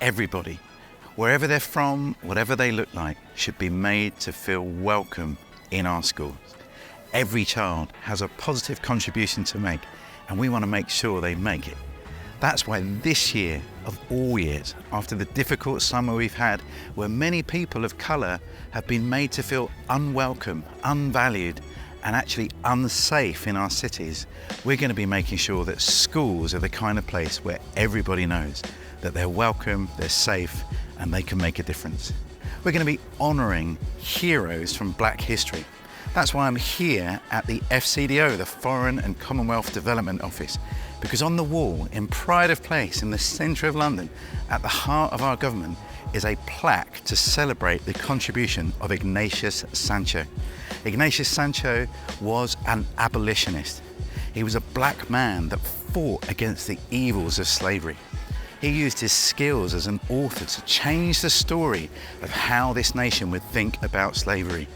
everybody, wherever they're from, whatever they look like, should be made to feel welcome in our schools. Every child has a positive contribution to make, and we want to make sure they make it. That's why this year, of all years, after the difficult summer we've had, where many people of colour have been made to feel unwelcome, unvalued, and actually unsafe in our cities, we're going to be making sure that schools are the kind of place where everybody knows that they're welcome, they're safe, and they can make a difference. We're going to be honouring heroes from Black history. That's why I'm here at the FCDO, the Foreign and Commonwealth Development Office, because on the wall, in pride of place, in the centre of London, at the heart of our government, is a plaque to celebrate the contribution of Ignatius Sancho. Ignatius Sancho was an abolitionist. He was a black man that fought against the evils of slavery. He used his skills as an author to change the story of how this nation would think about slavery.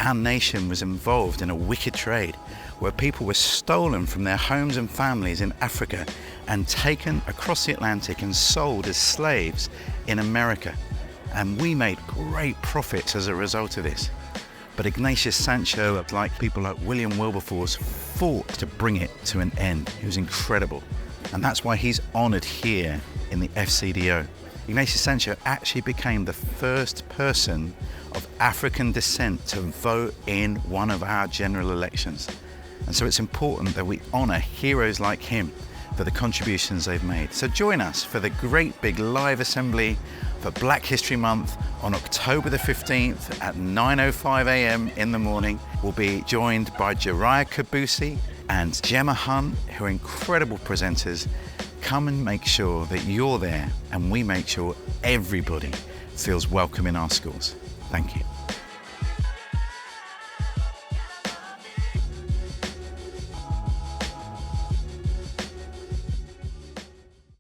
Our nation was involved in a wicked trade where people were stolen from their homes and families in Africa and taken across the Atlantic and sold as slaves in America. And we made great profits as a result of this. But Ignatius Sancho, like people like William Wilberforce, fought to bring it to an end. He was incredible. And that's why he's honoured here in the FCDO. Ignatius Sancho actually became the first person of African descent to vote in one of our general elections. And so it's important that we honour heroes like him for the contributions they've made. So join us for the Great Big Live Assembly for Black History Month on October the 15th at 9:05 a.m. in the morning. We'll be joined by Jeriah Kibusi and Gemma Hunt, who are incredible presenters. Come and make sure that you're there and we make sure everybody feels welcome in our schools. Thank you.